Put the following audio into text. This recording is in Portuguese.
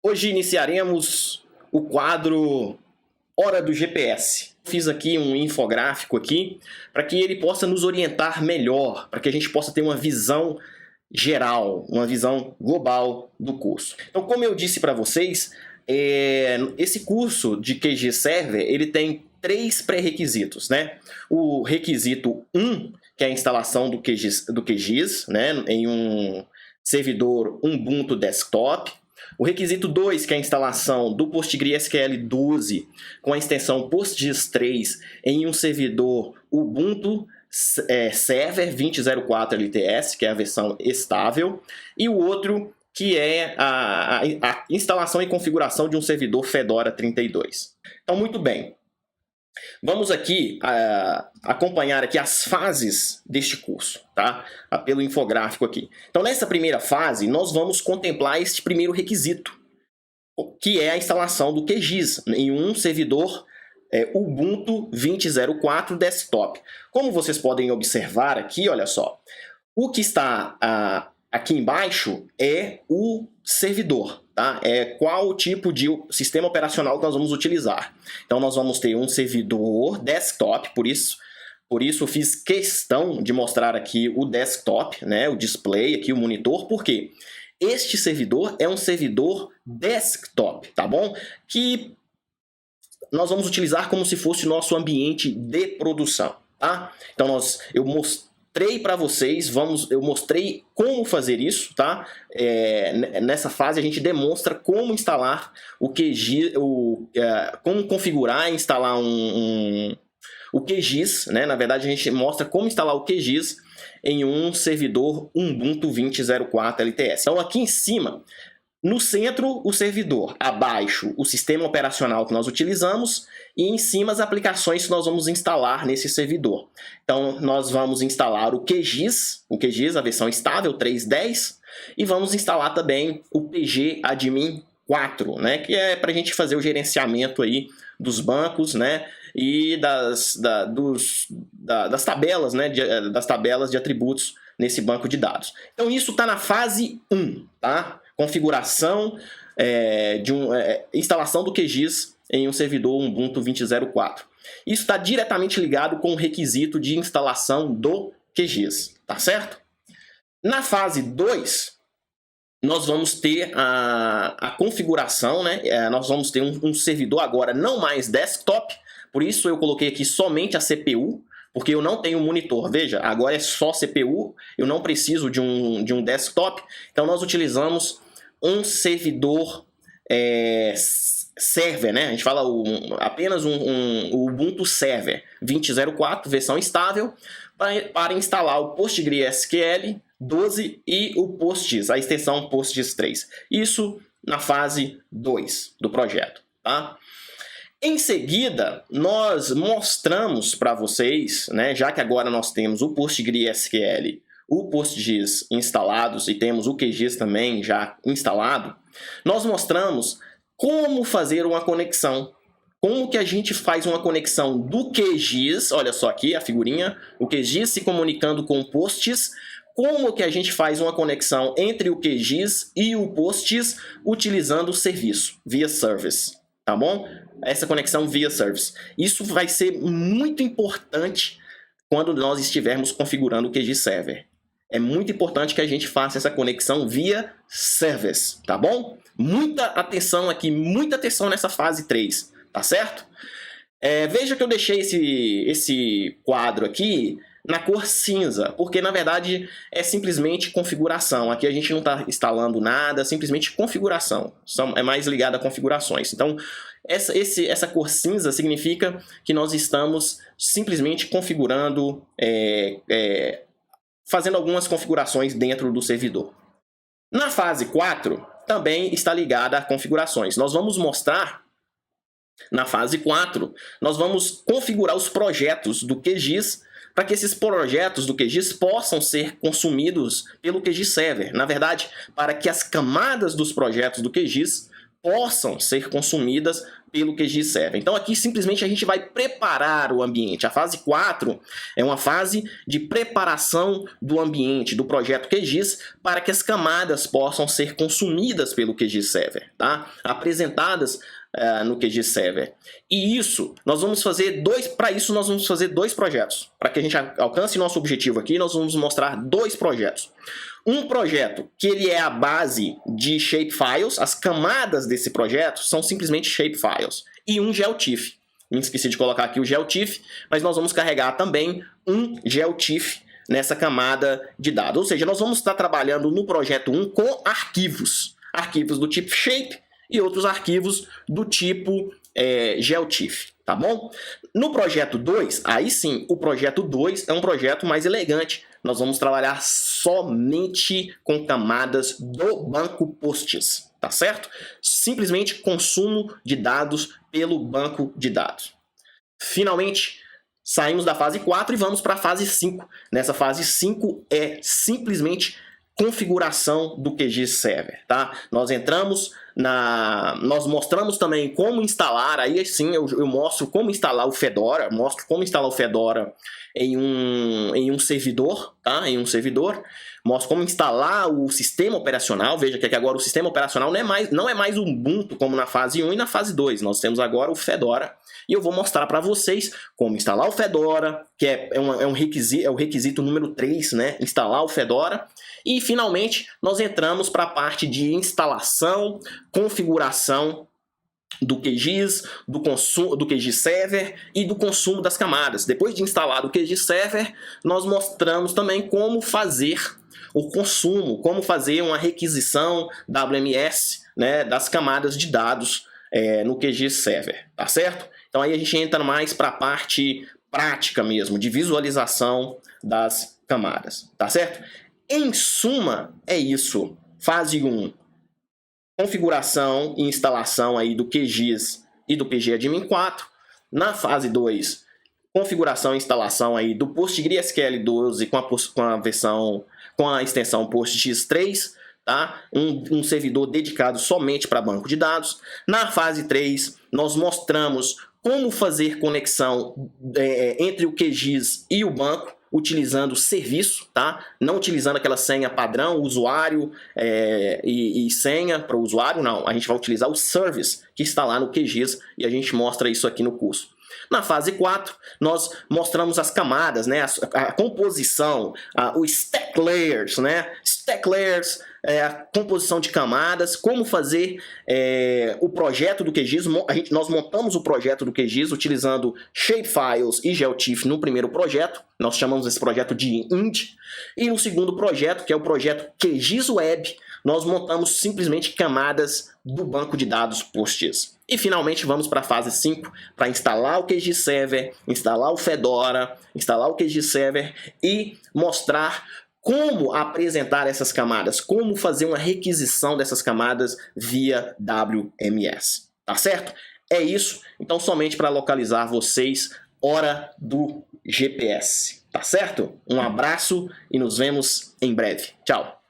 Hoje iniciaremos o quadro Hora do GPS. Fiz aqui um infográfico aqui para que ele possa nos orientar melhor, para que a gente possa ter uma visão geral, uma visão global do curso. Então, como eu disse para vocês, esse curso de QGIS Server ele tem 3 pré-requisitos, né? O requisito 1, que é a instalação do QGIS, né, em um servidor Ubuntu Desktop. O requisito 2, que é a instalação do PostgreSQL 12 com a extensão PostGIS 3 em um servidor Ubuntu Server 2004 LTS, que é a versão estável. E o outro, que é a instalação e configuração de um servidor Fedora 32. Então, muito bem. Vamos aqui acompanhar aqui as fases deste curso, tá? Pelo infográfico aqui. Então, nessa primeira fase, nós vamos contemplar este primeiro requisito, que é a instalação do QGIS em um servidor Ubuntu 2004 Desktop. Como vocês podem observar aqui, olha só, o que está aqui embaixo é o servidor, tá? Qual tipo de sistema operacional que nós vamos utilizar. Então, nós vamos ter um servidor desktop, por isso eu fiz questão de mostrar aqui o desktop, né? O display aqui, o monitor, porque este servidor é um servidor desktop, tá bom? Que nós vamos utilizar como se fosse o nosso ambiente de produção, tá? Então, eu mostrei para vocês, eu mostrei como fazer isso, tá? Nessa fase a gente demonstra como instalar o QGIS, como configurar e instalar o QGIS, né? Na verdade a gente mostra como instalar o QGIS em um servidor Ubuntu 2004 LTS. Então aqui em cima, no centro, o servidor, abaixo o sistema operacional que nós utilizamos e em cima as aplicações que nós vamos instalar nesse servidor. Então, nós vamos instalar o QGIS, a versão estável 3.10, e vamos instalar também o PG Admin 4, né, que é para a gente fazer o gerenciamento aí dos bancos, né, e das tabelas, né, das tabelas de atributos nesse banco de dados. Então, isso está na fase 1, tá? Configuração instalação do QGIS em um servidor Ubuntu 2004. Isso está diretamente ligado com o requisito de instalação do QGIS, tá certo? Na fase 2, nós vamos ter a configuração, né? Nós vamos ter um servidor agora não mais desktop, por isso eu coloquei aqui somente a CPU, porque eu não tenho monitor. Veja, agora é só CPU, eu não preciso de um desktop, então nós utilizamos um servidor server, né? A gente fala apenas um Ubuntu Server 2004, versão estável, para instalar o PostgreSQL 12 e o PostGIS, a extensão PostGIS 3. Isso na fase 2 do projeto, tá? Em seguida, nós mostramos para vocês, né, já que agora nós temos o PostgreSQL, o PostGIS instalados e temos o QGIS também já instalado, nós mostramos como fazer uma conexão. Como que a gente faz uma conexão do QGIS, olha só aqui a figurinha, o QGIS se comunicando com o PostGIS, como que a gente faz uma conexão entre o QGIS e o PostGIS utilizando o serviço, via service, tá bom? Essa conexão via service. Isso vai ser muito importante quando nós estivermos configurando o QGIS Server. É muito importante que a gente faça essa conexão via service, tá bom? Muita atenção aqui, muita atenção nessa fase 3, tá certo? Veja que eu deixei esse quadro aqui na cor cinza, porque na verdade é simplesmente configuração. Aqui a gente não está instalando nada, simplesmente configuração. É mais ligado a configurações. Então, essa cor cinza significa que nós estamos simplesmente configurando, fazendo algumas configurações dentro do servidor. Na fase 4, também está ligada a configurações. Nós vamos mostrar, na fase 4, nós vamos configurar os projetos do QGIS para que esses projetos do QGIS possam ser consumidos pelo QGIS Server. Na verdade, para que as camadas dos projetos do QGIS possam ser consumidas pelo QGIS Server. Então aqui simplesmente a gente vai preparar o ambiente. A fase 4 é uma fase de preparação do ambiente, do projeto QGIS, para que as camadas possam ser consumidas pelo QGIS Server, tá? Apresentadas no QGIS Server. E isso, nós vamos fazer dois projetos. Para que a gente alcance nosso objetivo aqui, nós vamos mostrar dois projetos. Um projeto que ele é a base de shapefiles, as camadas desse projeto são simplesmente shapefiles. E um GeoTIFF. Me esqueci de colocar aqui o GeoTIFF, mas nós vamos carregar também um GeoTIFF nessa camada de dados. Ou seja, nós vamos estar trabalhando no projeto 1 com arquivos. Arquivos do tipo shape e outros arquivos do tipo GeoTIFF, tá bom? No projeto 2, aí sim, o projeto 2 é um projeto mais elegante. Nós vamos trabalhar somente com camadas do banco PostGIS, tá certo? Simplesmente consumo de dados pelo banco de dados. Finalmente, saímos da fase 4 e vamos para a fase 5. Nessa fase 5 é simplesmente configuração do QGIS Server, tá? Nós mostramos também como instalar, aí sim eu mostro como instalar o Fedora, em um servidor, tá? Em um servidor, mostro como instalar o sistema operacional. Veja que agora o sistema operacional não é mais o Ubuntu como na fase 1 e na fase 2, nós temos agora o Fedora. E eu vou mostrar para vocês como instalar o Fedora, que é o requisito número 3, né? Instalar o Fedora. E, finalmente, nós entramos para a parte de instalação, configuração do QGIS, do QGIS Server e do consumo das camadas. Depois de instalado o QGIS Server, nós mostramos também como fazer o consumo, como fazer uma requisição WMS, né, das camadas de dados no QGIS Server, tá certo? Então aí a gente entra mais para a parte prática mesmo, de visualização das camadas, tá certo? Em suma, é isso. Fase 1, configuração e instalação aí do QGIS e do PGAdmin 4. Na fase 2, configuração e instalação aí do PostgreSQL 12 com a extensão PostGIS 3, tá? Um servidor dedicado somente para banco de dados. Na fase 3, nós mostramos como fazer conexão entre o QGIS e o banco, utilizando serviço, tá? Não utilizando aquela senha padrão, usuário e senha para o usuário, não. A gente vai utilizar o service que está lá no QGIS e a gente mostra isso aqui no curso. Na fase 4, nós mostramos as camadas, né? A composição, os stack layers, né? Stack layers, a composição de camadas, como fazer o projeto do QGIS. Nós montamos o projeto do QGIS utilizando shapefiles e GeoTIFF no primeiro projeto. Nós chamamos esse projeto de IND. E no segundo projeto, que é o projeto QGIS Web, nós montamos simplesmente camadas do banco de dados PostGIS. E finalmente vamos para a fase 5, para instalar o QGIS Server, instalar o Fedora, instalar o QGIS Server e mostrar como apresentar essas camadas, como fazer uma requisição dessas camadas via WMS. Tá certo? É isso. Então, somente para localizar vocês, hora do GPS. Tá certo? Um abraço e nos vemos em breve. Tchau!